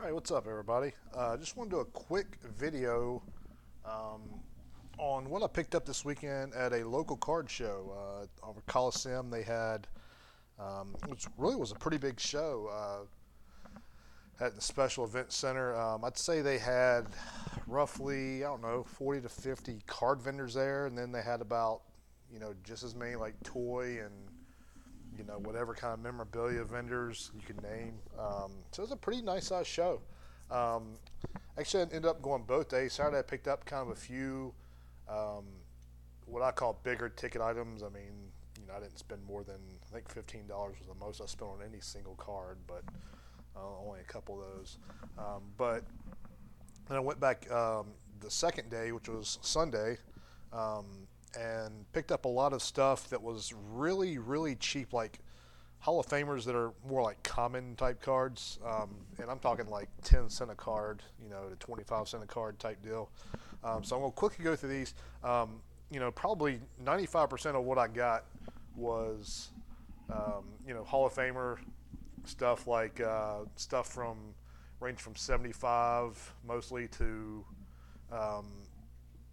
Alright, what's up everybody? Just want to do a quick video um, on what I picked up this weekend at a local card show over Coliseum. They had, which really was a pretty big show at the special event center. I'd say they had roughly, I don't know, 40 to 50 card vendors there, and then they had about, just as many like toy and whatever kind of memorabilia vendors you can name. So it was a pretty nice sized show. Um, Actually, I ended up going both days. Saturday, I picked up kind of a few um, what I call bigger ticket items. I mean, I didn't spend more than I think $15 was the most I spent on any single card, but only a couple of those. But then I went back the second day, which was Sunday, um, and picked up a lot of stuff that was really, really cheap, like Hall of Famers that are more like common type cards. And I'm talking like 10 cent a card, to 25 cent a card type deal. So I'm going to quickly go through these. Probably 95% of what I got was, Hall of Famer stuff, like stuff from range from 75 mostly um,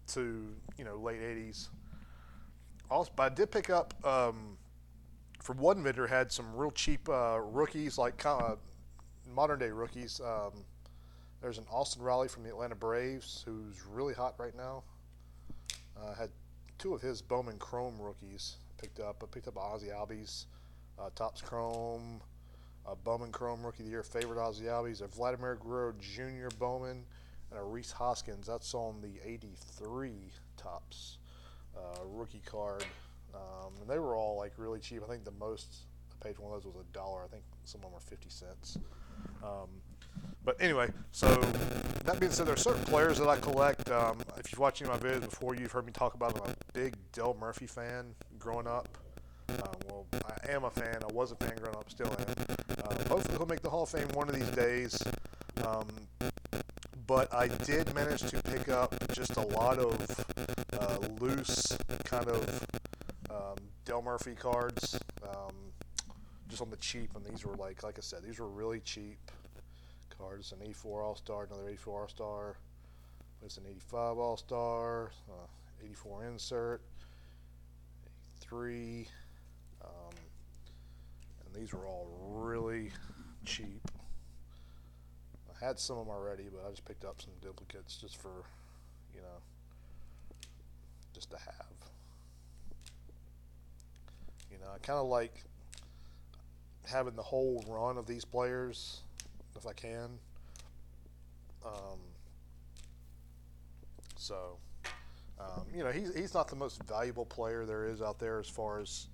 to late 80s. Also, but I did pick up from one vendor had some real cheap rookies, like modern day rookies. There's an Austin Riley from the Atlanta Braves who's really hot right now. Had two of his Bowman Chrome rookies picked up. I picked up Ozzy Albies, Topps Chrome, Bowman Chrome Rookie of the Year favorite Ozzy Albies, a Vladimir Guerrero Jr. Bowman, and a Reese Hoskins. That's on the 83 Topps rookie card. And they were all like really cheap. I think the most I paid for one of those was $1. I think some of them were 50 cents. Um, but anyway, so that being said, there are certain players that I collect. If you've watched any of my videos before, you've heard me talk about I'm a big Dale Murphy fan growing up. Well, I am a fan. I was a fan growing up, still am. Hopefully he'll make the Hall of Fame one of these days. Um, but I did manage to pick up just a lot of loose kind of Dale Murphy cards, just on the cheap. And these were like I said, these were really cheap cards. An 84 All Star, another 84 All Star. It's an 85 All Star, 84 insert, 83, and these were all really cheap. I had some of them already, but I just picked up some duplicates just for, you know, just to have. I kind of like having the whole run of these players if I can. Um, so, he's not the most valuable player there is out there as far as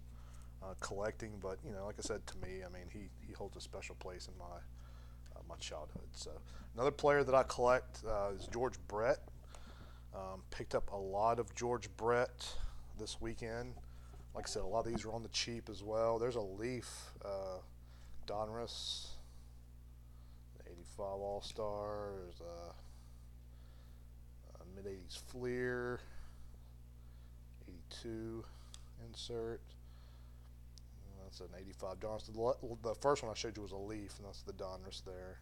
collecting, but like I said, to me, I mean, he holds a special place in my childhood. So another player that I collect is George Brett. Picked up a lot of George Brett this weekend. Like I said, a lot of these are on the cheap as well. There's a Leaf Donruss, 85 All Star. There's a mid 80s Fleer, 82 insert. That's an 85 Donruss. The first one I showed you was a Leaf, and that's the Donruss there.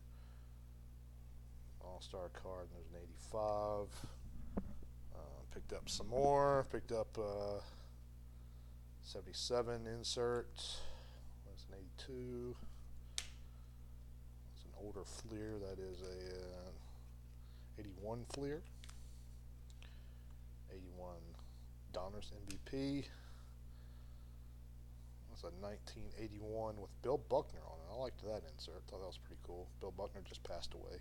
All Star card, and there's an 85. Picked up some more. Picked up 77 insert. That's an 82. It's an older Fleer. That is a 81 Fleer. 81 Donruss MVP. That's a 1981 with Bill Buckner on it. I liked that insert. Thought that was pretty cool. Bill Buckner just passed away.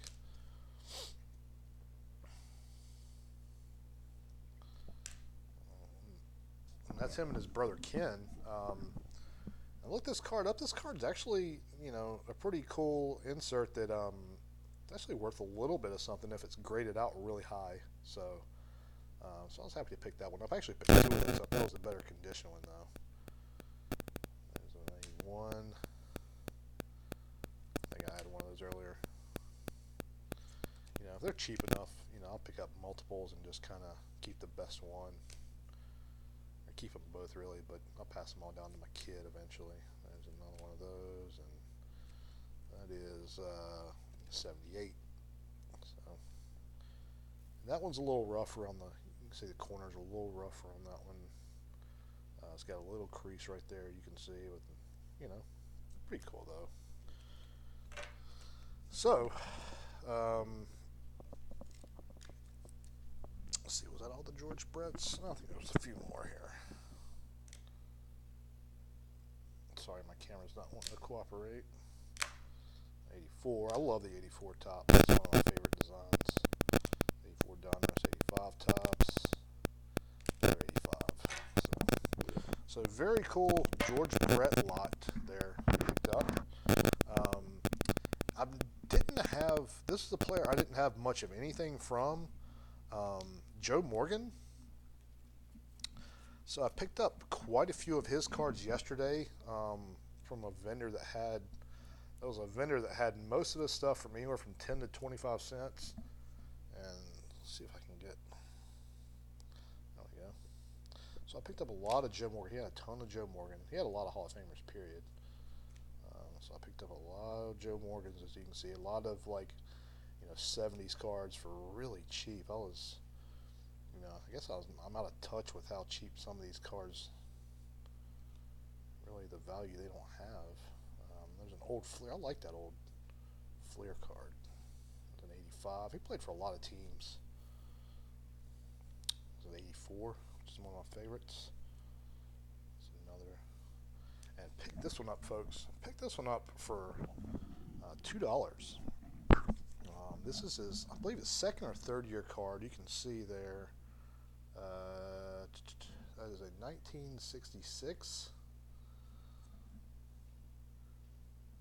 And that's him and his brother Ken. I looked this card up. This card's actually, a pretty cool insert that it's actually worth a little bit of something if it's graded out really high. So I was happy to pick that one up. I actually picked two of these up. That was a better condition one though. There's an 81. I think I had one of those earlier. If they're cheap enough, I'll pick up multiples and just kind of keep the best one. Keep them both really, but I'll pass them all down to my kid eventually. There's another one of those, and that is 78 That one's a little rough around the. You can see the corners are a little rough around that one. It's got a little crease right there. You can see with, pretty cool though. So, um, let's see. Was that all the George Bretts? I think there was a few more here. Sorry, my camera's not wanting to cooperate. 84. I love the 84 top. That's one of my favorite designs. 84 Donruss, 85 tops. They're 85. So very cool George Brett lot there picked up. I didn't have, this is a player I didn't have much of anything from. Joe Morgan. So I picked up quite a few of his cards yesterday from a vendor that had, most of his stuff from anywhere from 10 to 25 cents. And let's see if I can get, there we go. So I picked up a lot of Joe Morgan. He had a ton of Joe Morgan. He had a lot of Hall of Famers, period. So I picked up a lot of Joe Morgans, as you can see. A lot of 70s cards for really cheap. I guess I'm out of touch with how cheap some of these cards, really the value they don't have. There's an old Fleer. I like that old Fleer card. It's an 85. He played for a lot of teams. It's an 84, which is one of my favorites. It's another. And pick this one up, folks. Pick this one up for $2. This is his, I believe, his second or third year card. You can see there. That is a 1966.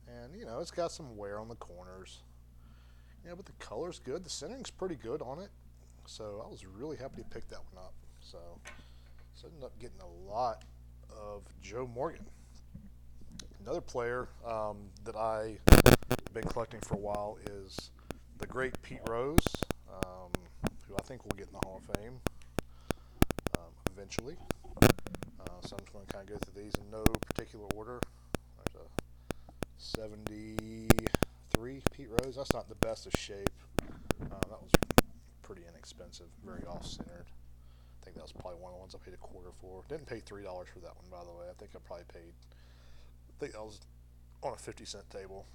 And, it's got some wear on the corners. But the color's good. The centering's pretty good on it. So I was really happy to pick that one up. So I ended up getting a lot of Joe Morgan. Another player that I've been collecting for a while is the great Pete Rose, who I think will get in the Hall of Fame eventually. So I'm just going to kind of go through these in no particular order. There's a 73 Pete Rose. That's not the best of shape. That was pretty inexpensive, very off-centered. I think that was probably one of the ones I paid a quarter for. Didn't pay $3 for that one, by the way. I think that was on a 50-cent table.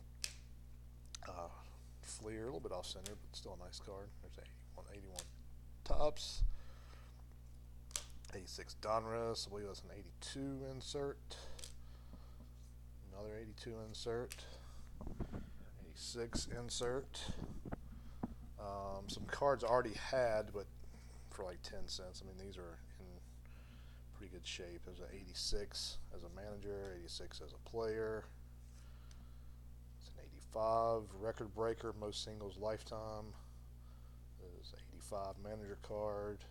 Fleer, a little bit off-centered, but still a nice card. There's 81 tops. 86 Donruss, I believe that's an 82 insert. Another 82 insert. 86 insert. Some cards I already had, but for like 10 cents. I mean, these are in pretty good shape. There's an 86 as a manager, 86 as a player. It's an 85 record breaker, most singles lifetime. There's an 85 manager card,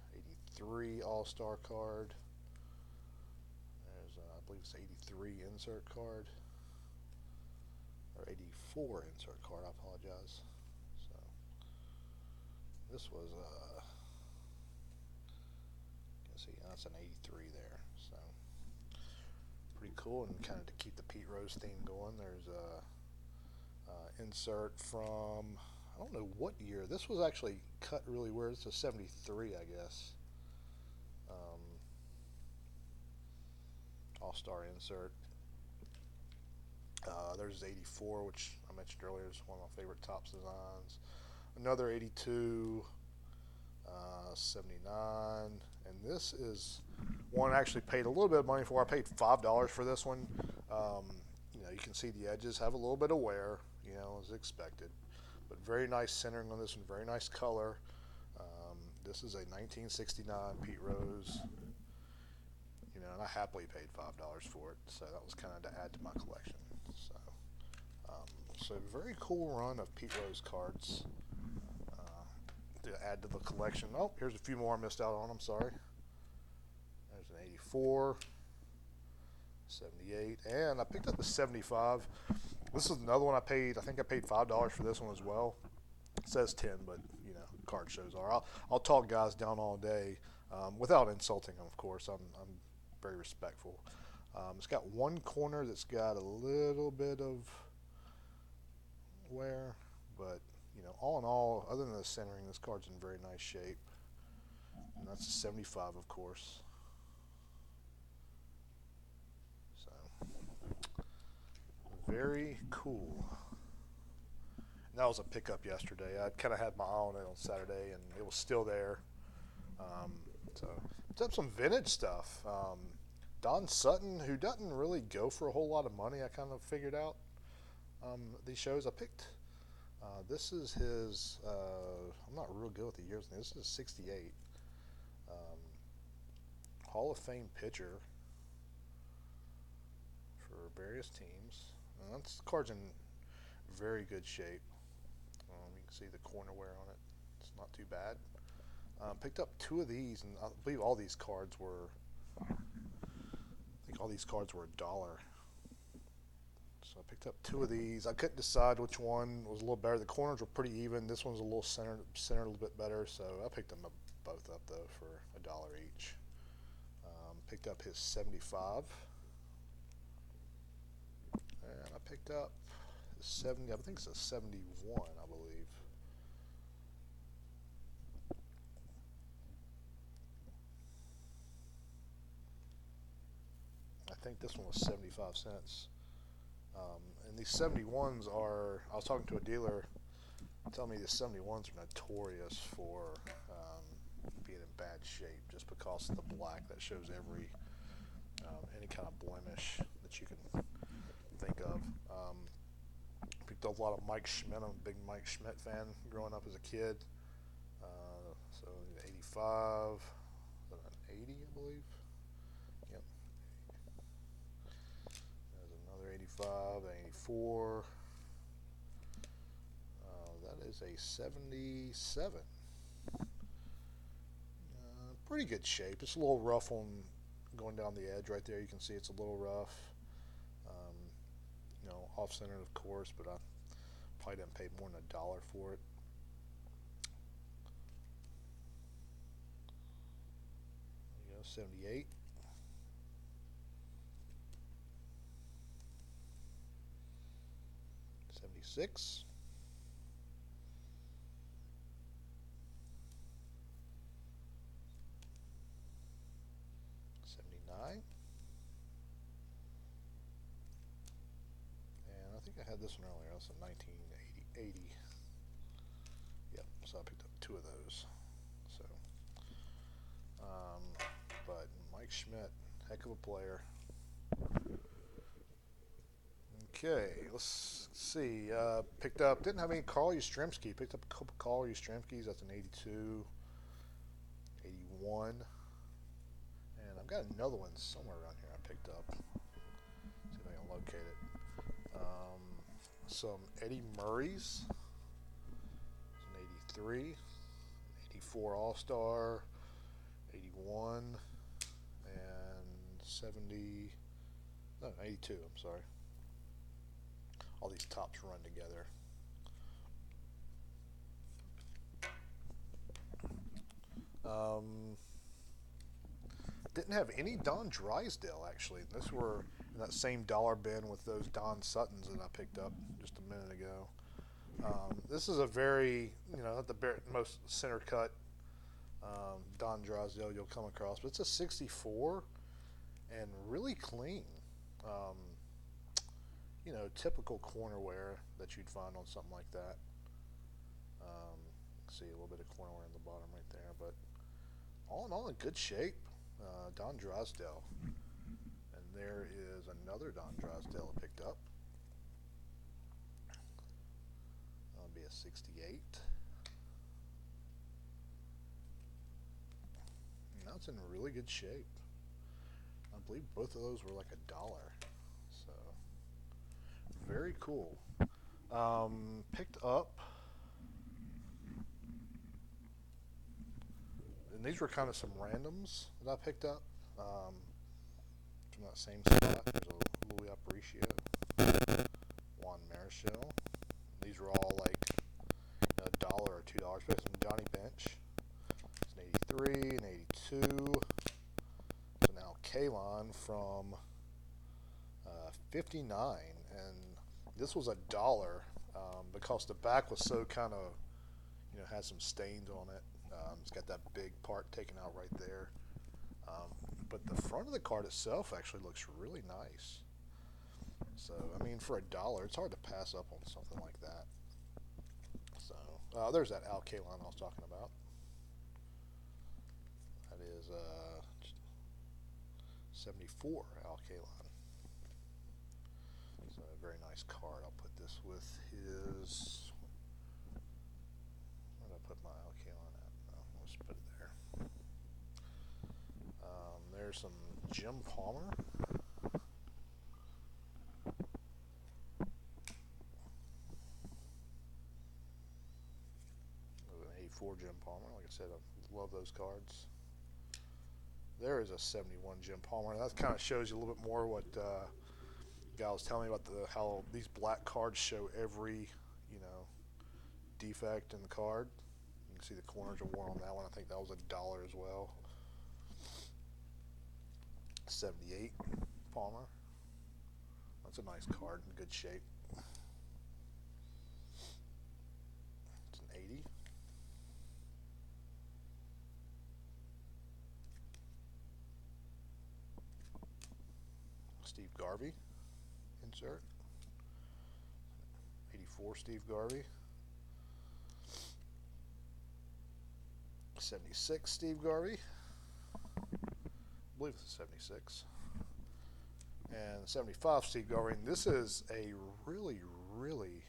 83 all-star card. There's, I believe it's 83 insert card. Or 84 insert card, I apologize. So, this was, you can see, that's an 83 there. So, pretty cool. And kind of to keep the Pete Rose theme going, there's a insert from, I don't know what year. This was actually cut really weird. It's a 73, I guess. All-star insert. There's 84, which I mentioned earlier is one of my favorite Topps designs. Another 82, 79, and this is one I actually paid a little bit of money for. I paid $5 for this one. You can see the edges have a little bit of wear, as expected, but very nice centering on this one, very nice color. This is a 1969 Pete Rose. And I happily paid $5 for it, so that was kind of to add to my collection. So very cool run of Pete Rose cards to add to the collection. Oh, here's a few more I missed out on. I'm sorry. There's an 84, 78, and I picked up the 75. This is another one I think I paid $5 for this one as well. It says 10, but card shows are. I'll talk guys down all day without insulting them, of course. I'm very respectful. It's got one corner that's got a little bit of wear, but all in all, other than the centering, this card's in very nice shape. And that's a 75, of course. So, very cool. And that was a pickup yesterday. I kind of had my eye on it on Saturday, and it was still there. So, it's up some vintage stuff. Don Sutton, who doesn't really go for a whole lot of money, I kind of figured out these shows. I picked. This is his. I'm not real good with the years. This is 68. Hall of Fame pitcher for various teams. And that's the card's in very good shape. You can see the corner wear on it. It's not too bad. Picked up two of these, and I believe all these cards were. I think all these cards were $1. So I picked up two of these. I couldn't decide which one was a little better. The corners were pretty even. This one's a little centered a little bit better. So I picked them both up though for $1 each. Picked up his 75, and I picked up his 70. I think it's a 71, I believe. I think this one was 75 cents. And these 71s are, I was talking to a dealer telling me the 71s are notorious for being in bad shape just because of the black that shows any kind of blemish that you can think of. Picked up a lot of Mike Schmidt. I'm a big Mike Schmidt fan growing up as a kid. So 85, an 80, I believe. Yep. There's another 85, an 84. That is a 77. Pretty good shape. It's a little rough on going down the edge right there. You can see it's a little rough. Off-centered, of course, but I probably didn't pay more than $1 for it. There you go, 78. 76. 79. And I think I had this one earlier. That's a 1980. Yep, so I picked up two of those. So, but Mike Schmidt, heck of a player. Okay, let's see. Didn't have any Carl Yastrzemski. Picked up a couple Carl Yastrzemskis. That's an 82, 81. And I've got another one somewhere around here I picked up. See if I can locate it. Some Eddie Murray's. It's an 83, 84 All-Star, 81, and 70, no, 82, I'm sorry. All these tops run together. Didn't have any Don Drysdale, actually. Those were in that same dollar bin with those Don Suttons that I picked up just a minute ago. This is a very, not the most center cut Don Drysdale you'll come across, but it's a 64 and really clean. Typical corner wear that you'd find on something like that. See a little bit of corner wear in the bottom right there, but all in all in good shape. Don Drysdale. And there is another Don Drysdale I picked up. That'll be a 68. And that's in really good shape. I believe both of those were like $1. So, very cool. Picked up, and these were kind of some randoms that I picked up from that same spot. There's a Louis Aparicio, Juan Marichal. These were all like $1 or $2. But some Johnny Bench. It's an 83, an 82. So now Kalon from 59, and this was $1 because the back was so kind of, had some stains on it. It's got that big part taken out right there. But the front of the card itself actually looks really nice. So, I mean, for $1, it's hard to pass up on something like that. So, there's that Al Kaline I was talking about. That is 74 Al Kaline. So, a very nice card. I'll put this with his. Where did I put my Al Kaline at? No, let's put it there. There's some Jim Palmer. An 84 Jim Palmer. Like I said, I love those cards. There is a 71 Jim Palmer. That kind of shows you a little bit more what guy was telling me about how these black cards show every, defect in the card. You can see the corners are worn on that one. I think that was $1 as well. 78 Palmer. That's a nice card in good shape. It's an 80. Steve Garvey insert. 84 Steve Garvey. 76 Steve Garvey. I believe it's a 76. And 75 Steve Garvey. And this is a really, really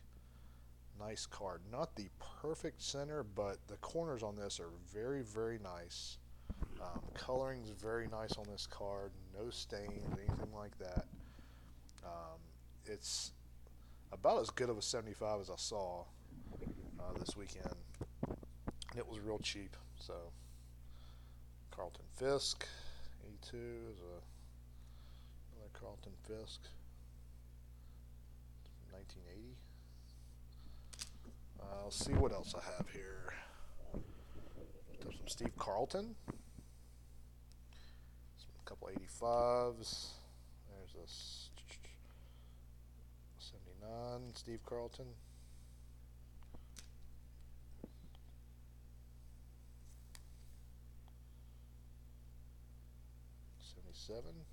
nice card. Not the perfect center, but the corners on this are very, very nice. Coloring is very nice on this card. No stains, anything like that. It's about as good of a 75 as I saw this weekend. And it was real cheap. So, Carlton Fisk, 82 is another Carlton Fisk, 1980. Let's see what else I have here. There's some Steve Carlton, a couple 85s. There's this 79 Steve Carlton. 77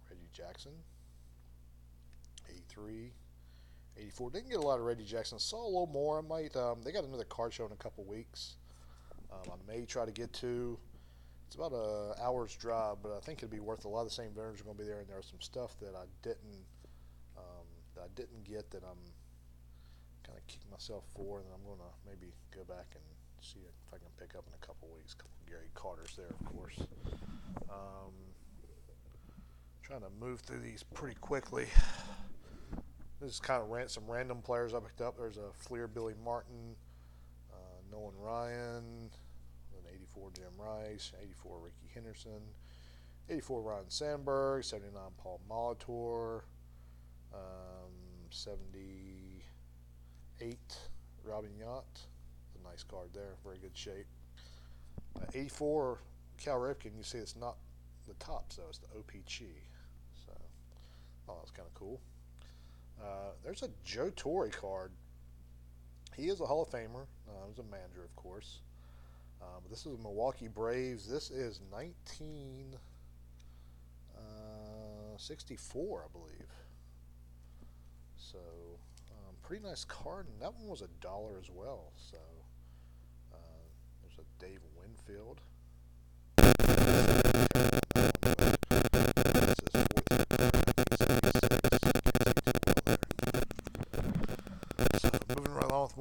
Reggie Jackson. 83 84. Didn't get a lot of Reggie Jackson. Saw a little more. I might. They got another card show in a couple weeks. I may try to get to. It's about an hour's drive, but I think it'd be worth. A lot of the same vendors are going to be there, and there's some stuff that I didn't get that I'm kind of kicking myself for, and I'm going to maybe go back and see if I can pick up in a couple weeks. A couple Gary Carters there, of course. Trying to move through these pretty quickly. This is kind of some random players I picked up. There's a Fleer Billy Martin, Nolan Ryan, an 84 Jim Rice, 84 Ricky Henderson, 84 Ryan Sandberg, 79 Paul Molitor, 78 Robin Yount. A nice card there, very good shape. 84 Cal Ripken. You see it's not the top, so it's the OPG. So, oh, that's kind of cool. There's a Joe Torre card. He is a Hall of Famer. He's a manager, of course. But this is a Milwaukee Braves. This is 1964, I believe. So, pretty nice card. And that one was $1 as well. So, there's a Dave Winfield.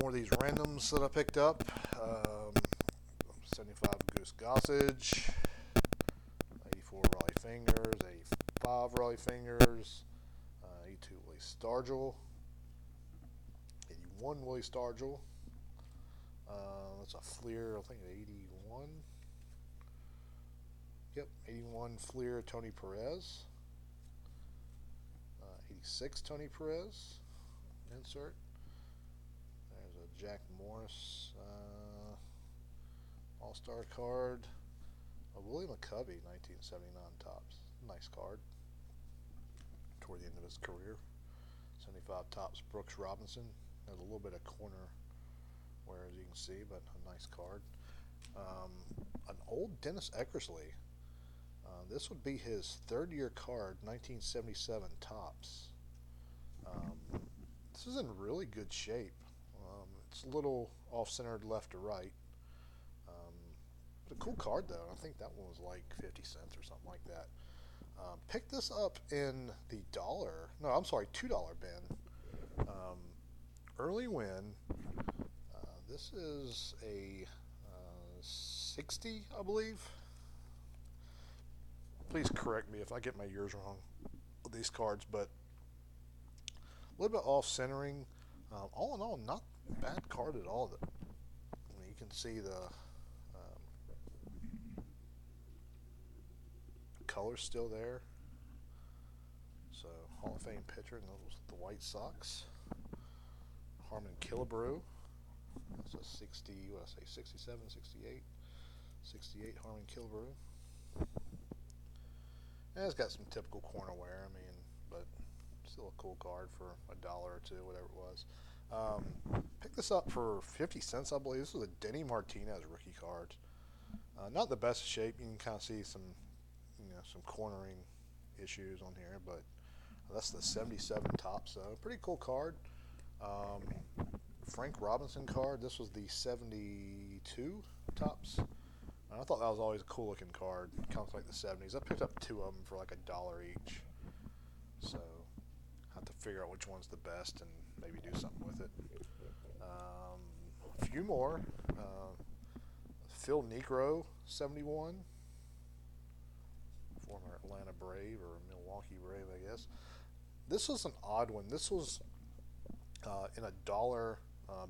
More of these randoms that I picked up. 75 Goose Gossage, 84 Raleigh Fingers, 85 Raleigh Fingers, 82 Willie Stargell, 81 Willie Stargell. That's a Fleer, I think 81. Yep, 81 Fleer Tony Perez. 86 Tony Perez. Insert. Jack Morris All-Star card. Willie McCovey, 1979 tops. Nice card. Toward the end of his career. 75 Topps Brooks Robinson. Has a little bit of corner wear, as you can see, but a nice card. An old Dennis Eckersley. This would be his third-year card, 1977 Topps. This is in really good shape. It's a little off-centered left to right. But a cool card, though. I think that one was like 50 cents or something like that. Picked this up in the $2 bin. Early win. This is a 60, I believe. Please correct me if I get my years wrong with these cards, but a little bit off centering. All in all, not a bad card at all. You can see the color's still there. So Hall of Fame pitcher, and those the White Sox. Harmon Killebrew. That's a 60, what did I say, 67, 68? 68 Harmon Killebrew. And it's got some typical corner wear, but still a cool card for $1 or $2, whatever it was. Picked this up for 50 cents, I believe. This was a Denny Martinez rookie card. Not the best shape. You can kind of see some cornering issues on here, but that's the 77 Topps. So pretty cool card. Frank Robinson card. This was the 72 Topps. I thought that was always a cool looking card. Kind of like the 70s. I picked up 2 of them for like $1 each. So I have to figure out which one's the best and maybe do something with it. A few more. Phil Niekro, 71. Former Atlanta Brave or Milwaukee Brave, I guess. This was an odd one. This was in a $1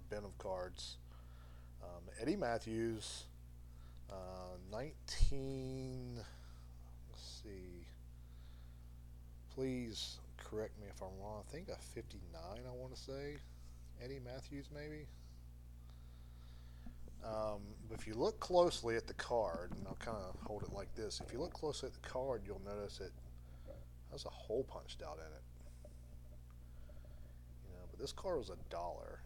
bin of cards. Eddie Matthews, 19. Let's see. Please correct me if I'm wrong. I think a 59. I want to say Eddie Matthews, maybe. But if you look closely at the card, and I'll kind of hold it like this. If you look closely at the card, you'll notice it has a hole punched out in it. But this card was $1,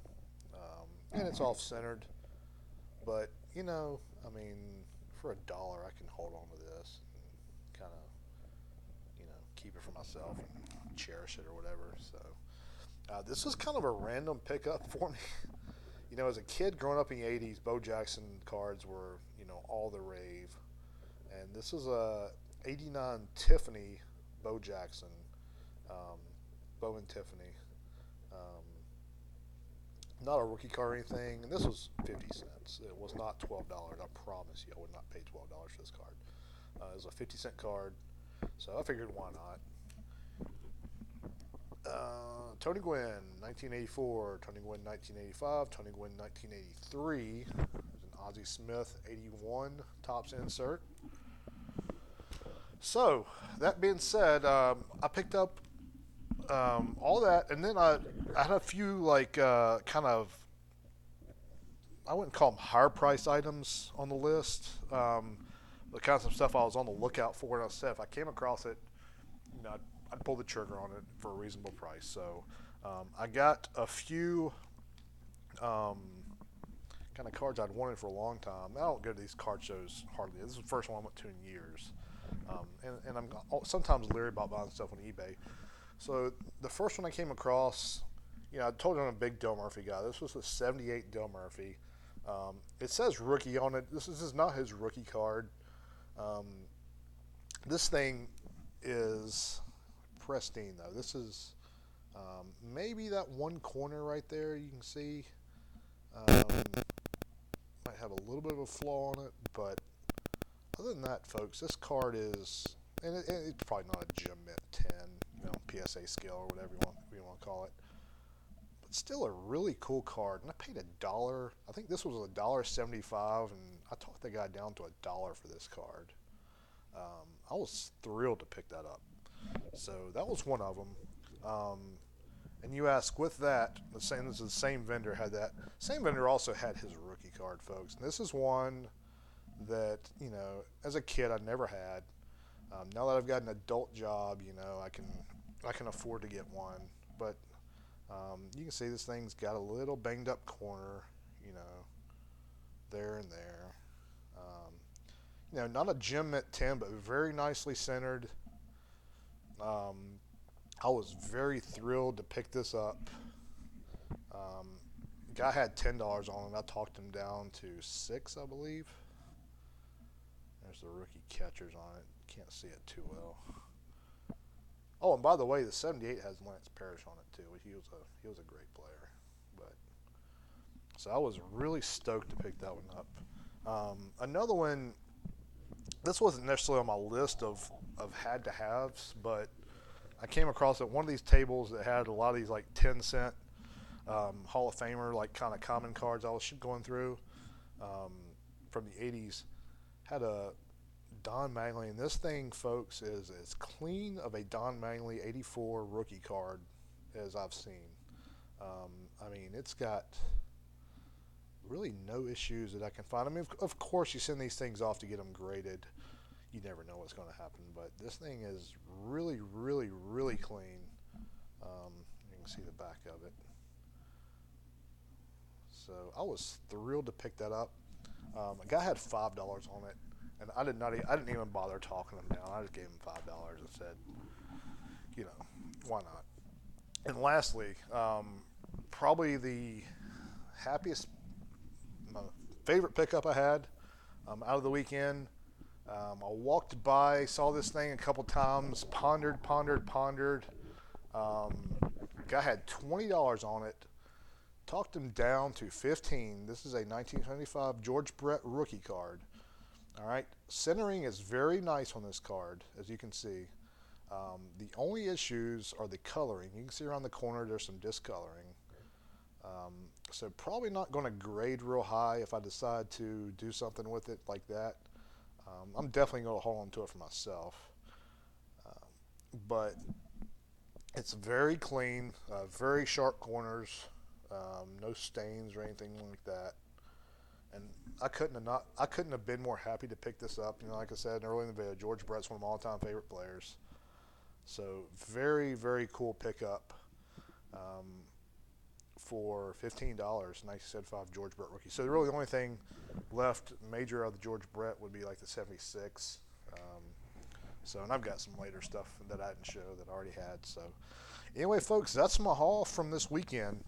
and it's off-centered. But for $1, I can hold on to this and kind of, keep it for myself and cherish it or whatever. So this was kind of a random pickup for me. As a kid growing up in the 80s, Bo Jackson cards were, all the rave. And this is a 89 Tiffany Bo Jackson, Bo and Tiffany. Not a rookie card or anything, and this was 50 cents. It was not $12. I promise you I would not pay $12 for this card. It was a 50-cent card, so I figured why not. Tony Gwynn, 1984. Tony Gwynn, 1985. Tony Gwynn, 1983. There's an Ozzie Smith, 81 Topps insert. So, that being said, I picked up all that, and then I had a few kind of, I wouldn't call them higher price items on the list. The kinds of stuff I was on the lookout for, and I said if I came across it, I'd pull the trigger on it for a reasonable price. So I got a few kind of cards I'd wanted for a long time. I don't go to these card shows hardly. This is the first one I went to in years. And I'm sometimes leery about buying stuff on eBay. So the first one I came across, I told you I'm a big Dale Murphy guy. This was the 78 Dale Murphy. It says rookie on it. This is not his rookie card. This thing is pristine, though. This is maybe that one corner right there you can see. Might have a little bit of a flaw on it, but other than that, folks, this card is, and it's probably not a Gem Mint 10, PSA scale or whatever you want to call it, but still a really cool card. And I paid $1. I think this was $1.75, and I talked the guy down to $1 for this card. I was thrilled to pick that up. So that was one of them. And you ask, with that, this is the same vendor had that. Same vendor also had his rookie card, folks. And this is one that, as a kid I never had. Now that I've got an adult job, I can afford to get one. But You can see this thing's got a little banged up corner, you know, there and there. Um, not a gem mint 10, but very nicely centered. Um, I was very thrilled to pick this up. Um, Guy had $10 on it. I talked him down to 6, I believe. There's the rookie catchers on it. Can't see it too well. Oh, and by the way, the 78 has Lance Parrish on it too. He was a great player. But so I was really stoked to pick that one up. Another one. This wasn't necessarily on my list of had to haves, but I came across at one of these tables that had a lot of these like 10-cent Hall of Famer like kind of common cards I was going through um, from the 80s. Had a Don Mattingly, and this thing, folks, is as clean of a Don Mattingly 84 rookie card as I've seen. I mean, it's got really no issues that I can find. I mean, of course, you send these things off to get them graded. You never know what's going to happen, but this thing is really, really, really clean. You can see the back of it. So I was thrilled to pick that up. A guy had $5 on it, and I didn't even bother talking him down. I just gave him $5 and said, why not? And lastly, probably the happiest, my favorite pickup I had out of the weekend. I walked by, saw this thing a couple times, pondered. Guy had $20 on it. Talked him down to 15. This is a 1975 George Brett rookie card. All right, centering is very nice on this card, as you can see. The only issues are the coloring. You can see around the corner there's some discoloring. So probably not going to grade real high if I decide to do something with it like that. I'm definitely going to hold on to it for myself. But it's very clean, very sharp corners, no stains or anything like that. And I couldn't have been more happy to pick this up. Like I said earlier in the video, George Brett's one of my all-time favorite players. So very, very cool pickup for $15, 1975 George Brett rookie. So really the only thing left major of the George Brett would be like the 76. And I've got some later stuff that I didn't show that I already had. So anyway, folks, that's my haul from this weekend.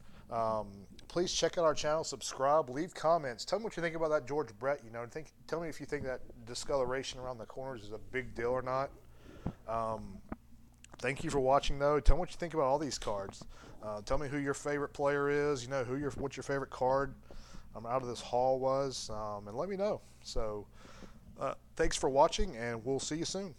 Please check out our channel, subscribe, leave comments. Tell me what you think about that George Brett. Tell me if you think that discoloration around the corners is a big deal or not. Thank you for watching, though. Tell me what you think about all these cards. Tell me who your favorite player is. What your favorite card out of this haul was, and let me know. So, thanks for watching, and we'll see you soon.